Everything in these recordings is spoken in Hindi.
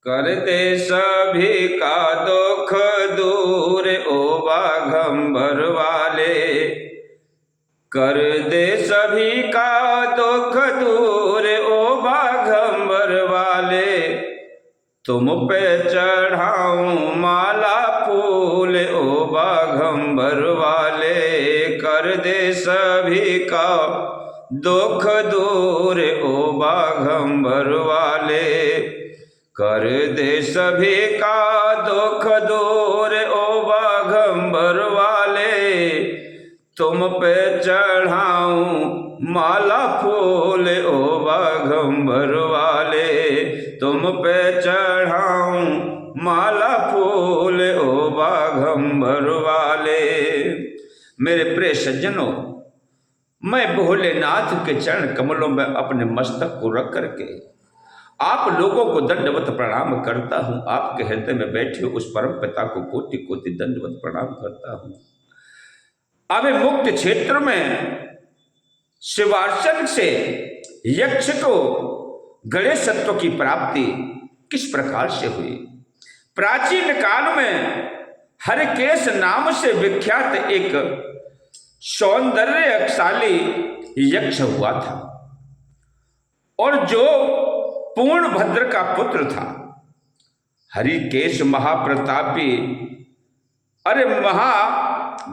कर दे सभी का दुख दूर ओ बाघंबर वाले, कर दे सभी का दुख दूर ओ बाघंबर वाले, तुम पे चढ़ाऊं माला फूल ओ बाघंबर वाले, कर दे सभी का दुख दूर ओ बाघंबर वाले, कर दे सभी का दुख दूर ओ बाघंबर वाले, तुम पे चढ़ाऊं माला फूल ओ बाघंबर वाले, तुम पे चढ़ाऊं माला फूल ओ बाघंबर वाले। मेरे प्रिय सज्जनों, मैं भोलेनाथ के चरण कमलों में अपने मस्तक को रख करके आप लोगों को दंडवत प्रणाम करता हूं। आपके हृदय में बैठे उस परम पिता को कोटि कोटि दंडवत प्रणाम करता हूं। अभी मुक्त क्षेत्र में शिवार्चन से यक्ष को गणेशत्व की प्राप्ति किस प्रकार से हुई? प्राचीन काल में हरकेश नाम से विख्यात एक सौंदर्यशाली यक्ष हुआ था और जो पूर्णभद्र का पुत्र था। हरिकेश महाप्रतापी, अरे महा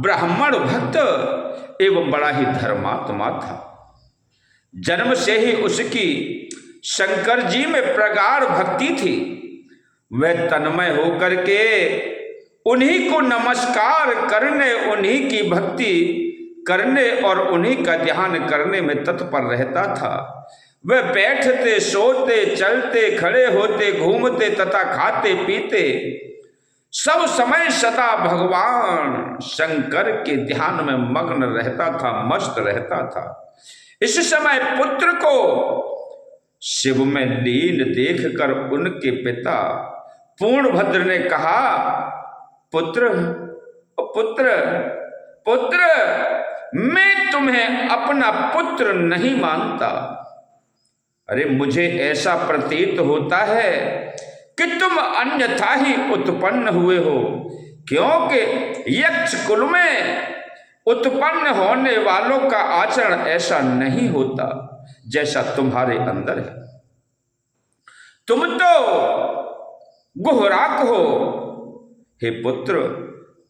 ब्राह्मण भक्त एवं बड़ा ही धर्मात्मा था। जन्म से ही उसकी शंकर जी में प्रगाढ़ भक्ति थी। वह तन्मय होकर के उन्हीं को नमस्कार करने, उन्हीं की भक्ति करने और उन्हीं का ध्यान करने में तत्पर रहता था। वह बैठते, सोते, चलते, खड़े होते, घूमते तथा खाते पीते सब समय सदा भगवान शंकर के ध्यान में मग्न रहता था, मस्त रहता था। इस समय पुत्र को शिव में लीन देखकर उनके पिता पूर्णभद्र ने कहा, पुत्र पुत्र पुत्र, मैं तुम्हें अपना पुत्र नहीं मानता। अरे मुझे ऐसा प्रतीत होता है कि तुम अन्यथा ही उत्पन्न हुए हो, क्योंकि यक्ष कुल में उत्पन्न होने वालों का आचरण ऐसा नहीं होता जैसा तुम्हारे अंदर है। तुम तो गुहराक हो। हे पुत्र,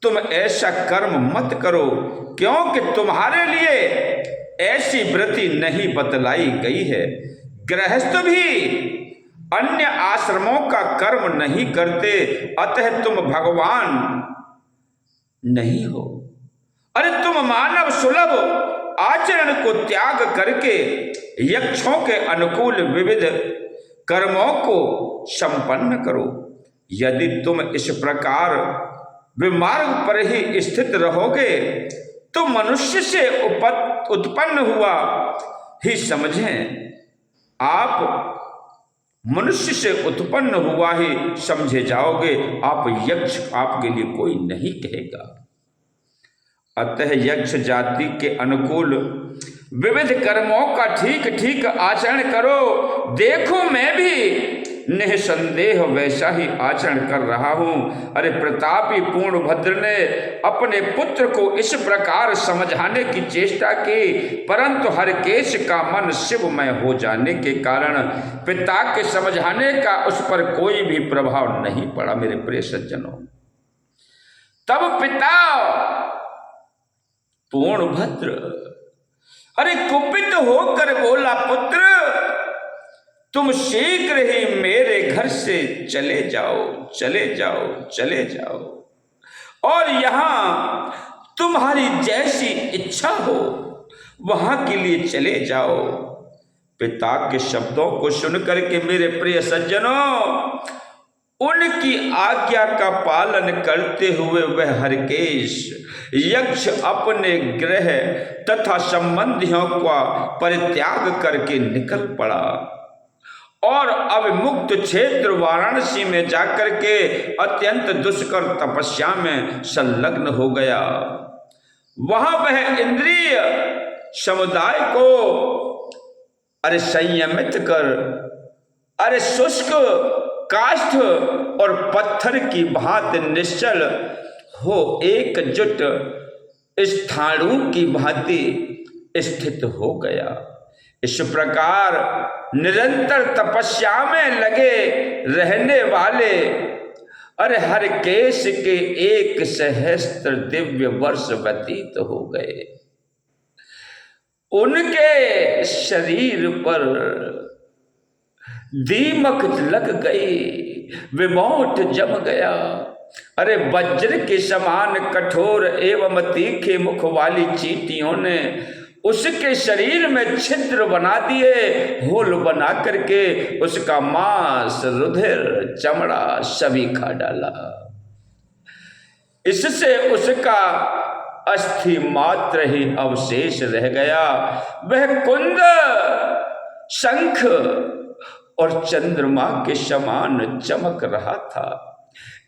तुम ऐसा कर्म मत करो, क्योंकि तुम्हारे लिए ऐसी वृत्ति नहीं बतलाई गई है। गृहस्थ भी अन्य आश्रमों का कर्म नहीं करते, अतः तुम भगवान नहीं हो। अरे तुम मानव सुलभ आचरण को त्याग करके यक्षों के अनुकूल विविध कर्मों को संपन्न करो। यदि तुम इस प्रकार विमार्ग पर ही स्थित रहोगे तो मनुष्य से उत्पन्न हुआ ही समझें। आप मनुष्य से उत्पन्न हुआ ही समझे जाओगे। आप यक्ष आपके लिए कोई नहीं कहेगा। अतः यक्ष जाति के अनुकूल विविध कर्मों का ठीक ठीक आचरण करो। देखो मैं भी निसंदेह वैसा ही आचरण कर रहा हूं। अरे प्रतापी पूर्णभद्र ने अपने पुत्र को इस प्रकार समझाने की चेष्टा की, परंतु हरकेश का मन शिवमय हो जाने के कारण पिता के समझाने का उस पर कोई भी प्रभाव नहीं पड़ा। मेरे प्रिय सज्जनों, तब पिता पूर्णभद्र अरे कुपित होकर बोला, पुत्र तुम शीघ्र ही मेरे घर से चले जाओ, चले जाओ, चले जाओ, और यहां तुम्हारी जैसी इच्छा हो वहां के लिए चले जाओ। पिता के शब्दों को सुनकर के मेरे प्रिय सज्जनों, उनकी आज्ञा का पालन करते हुए वह हरकेश यक्ष अपने गृह तथा संबंधियों का परित्याग करके निकल पड़ा और अब मुक्त क्षेत्र वाराणसी में जाकर के अत्यंत दुष्कर तपस्या में संलग्न हो गया। वहां वह इंद्रिय समुदाय को अरे संयमित कर, अरे शुष्क काष्ठ और पत्थर की भांति निश्चल हो एकजुट स्थाणु की भांति स्थित हो गया। इस प्रकार निरंतर तपस्या में लगे रहने वाले हरकेश के 1 सहस्त्र दिव्य वर्ष व्यतीत हो गए। उनके शरीर पर दीमक लग गई, विमोट जम गया। वज्र के समान कठोर एवं तीखे मुख वाली चींटियों ने उसके शरीर में छिद्र बना दिए, होल बना करके उसका मांस, रुधिर, चमड़ा सभी खा डाला। इससे उसका अस्थि मात्र ही अवशेष रह गया। वह कुंद, शंख और चंद्रमा के समान चमक रहा था।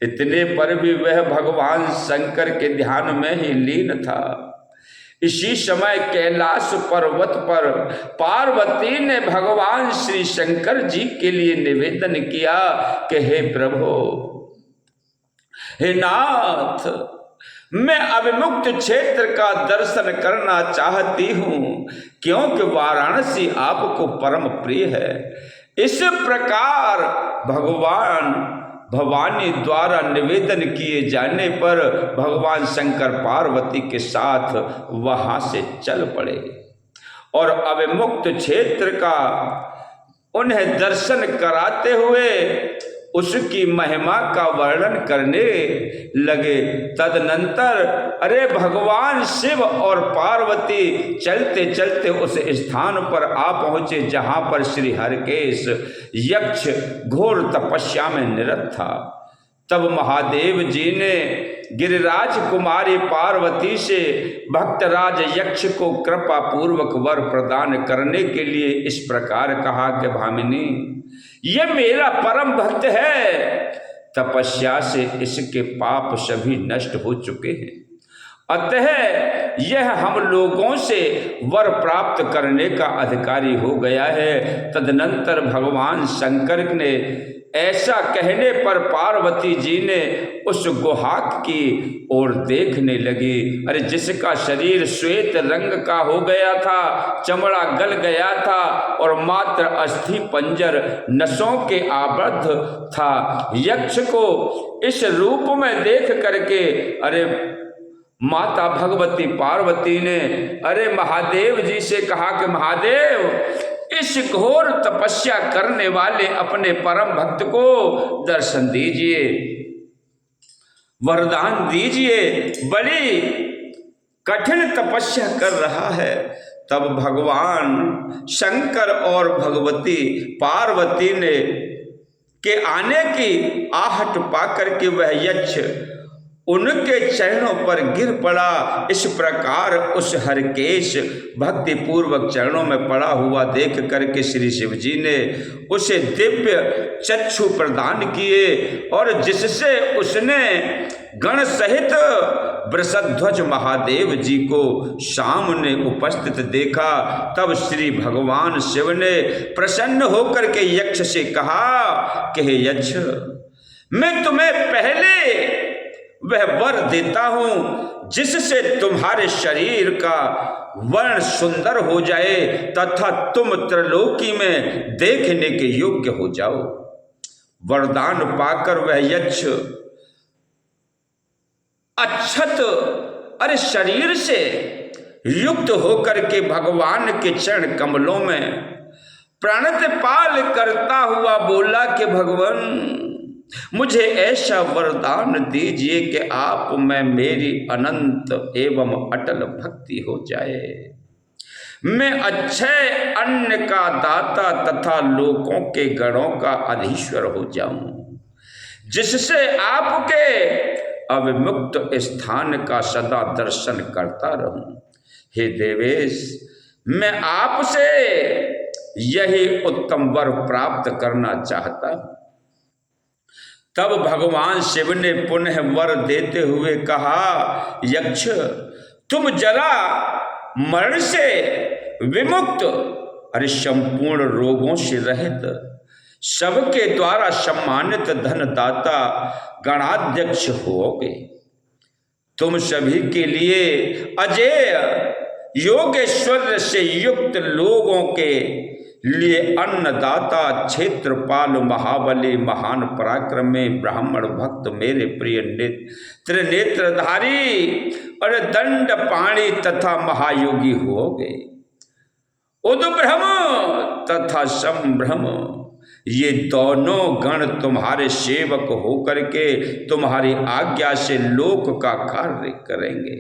इतने पर भी वह भगवान शंकर के ध्यान में ही लीन था। इसी समय कैलाश पर्वत पर पार्वती ने भगवान श्री शंकर जी के लिए निवेदन किया कि हे प्रभु, हे नाथ, मैं अविमुक्त क्षेत्र का दर्शन करना चाहती हूँ, क्योंकि वाराणसी आपको परम प्रिय है। इस प्रकार भवानी द्वारा निवेदन किए जाने पर भगवान शंकर पार्वती के साथ वहां से चल पड़े और अविमुक्त क्षेत्र का उन्हें दर्शन कराते हुए उसकी महिमा का वर्णन करने लगे। तदनंतर भगवान शिव और पार्वती चलते चलते उस स्थान पर आ पहुंचे जहां पर श्री हरकेश यक्ष घोर तपस्या में निरत था। तब महादेव जी ने गिरिराज कुमारी पार्वती से भक्तराज यक्ष को कृपा पूर्वक वर प्रदान करने के लिए इस प्रकार कहा कि भामिनी, यह मेरा परम भक्त है, तपस्या से इसके पाप सभी नष्ट हो चुके हैं, अतः यह हम लोगों से वर प्राप्त करने का अधिकारी हो गया है। तदनंतर भगवान शंकर ने ऐसा कहने पर पार्वती जी ने उस गुहाक की ओर देखने लगी। जिसका शरीर श्वेत रंग का हो गया था, चमड़ा गल गया था और मात्र अस्थि पंजर नसों के आबद्ध था। यक्ष को इस रूप में देख करके माता भगवती पार्वती ने महादेव जी से कहा कि महादेव, इस घोर तपस्या करने वाले अपने परम भक्त को दर्शन दीजिए, वरदान दीजिए, बड़ी कठिन तपस्या कर रहा है। तब भगवान शंकर और भगवती पार्वती ने के आने की आहट पाकर के वह यक्ष उनके चरणों पर गिर पड़ा। इस प्रकार उस हरकेश भक्ति पूर्वक चरणों में पड़ा हुआ देख करके श्री शिव जी ने उसे दिव्य चक्षु प्रदान किए और जिससे उसने गण सहित वृषध्वज महादेव जी को सामने उपस्थित देखा। तब श्री भगवान शिव ने प्रसन्न होकर के यक्ष से कहा कि हे यक्ष, मैं तुम्हें पहले वह वर देता हूं जिससे तुम्हारे शरीर का वर्ण सुंदर हो जाए तथा तुम त्रिलोकी में देखने के योग्य हो जाओ। वरदान पाकर वह यक्ष अक्षत शरीर से युक्त होकर के भगवान के चरण कमलों में प्रणतपाल करता हुआ बोला कि भगवान, मुझे ऐसा वरदान दीजिए कि आप में मेरी अनंत एवं अटल भक्ति हो जाए। मैं अक्षय अन्न का दाता तथा लोकों के गणों का अधीश्वर हो जाऊं, जिससे आपके अविमुक्त स्थान का सदा दर्शन करता रहूं। हे देवेश, मैं आपसे यही उत्तम वर प्राप्त करना चाहता हूं। तब भगवान शिव ने पुनः वर देते हुए कहा, यक्ष, तुम जरा मरण से विमुक्त संपूर्ण रोगों से रहित सबके द्वारा सम्मानित धनदाता गणाध्यक्ष होगे। तुम सभी के लिए अजेय योगेश्वर से युक्त लोगों के लिए अन्नदाता, क्षेत्रपाल, महाबली, महान पराक्रमी, ब्राह्मण भक्त, मेरे प्रिय त्रिनेत्रधारी और दंड पाणी तथा महायोगी होगे। उद्ब्रह्म तथा संभ्रम ये दोनों गण तुम्हारे सेवक होकर के तुम्हारी आज्ञा से लोक का कार्य करेंगे।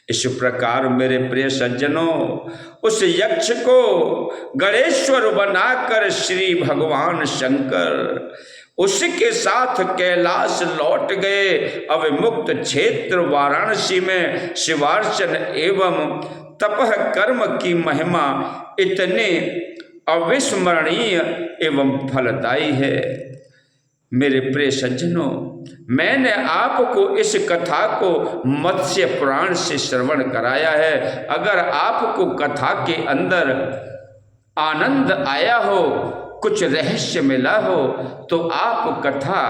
इस प्रकार मेरे प्रिय सज्जनों, उस यक्ष को गणेश्वर बनाकर श्री भगवान शंकर उसके साथ कैलाश लौट गए। अब मुक्त क्षेत्र वाराणसी में शिवार्चन एवं तपह कर्म की महिमा इतने अविस्मरणीय एवं फलदायी है। मेरे प्रिय सज्जनों, मैंने आपको इस कथा को मत्स्य पुराण से श्रवण कराया है। अगर आपको कथा के अंदर आनंद आया हो, कुछ रहस्य मिला हो, तो आप कथा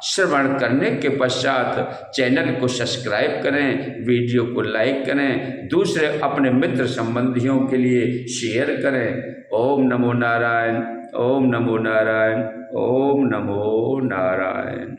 श्रवण करने के पश्चात चैनल को सब्सक्राइब करें, वीडियो को लाइक करें, दूसरे अपने मित्र संबंधियों के लिए शेयर करें। ओम नमो नारायण, ओम नमो नारायण, ओम नमो नारायण।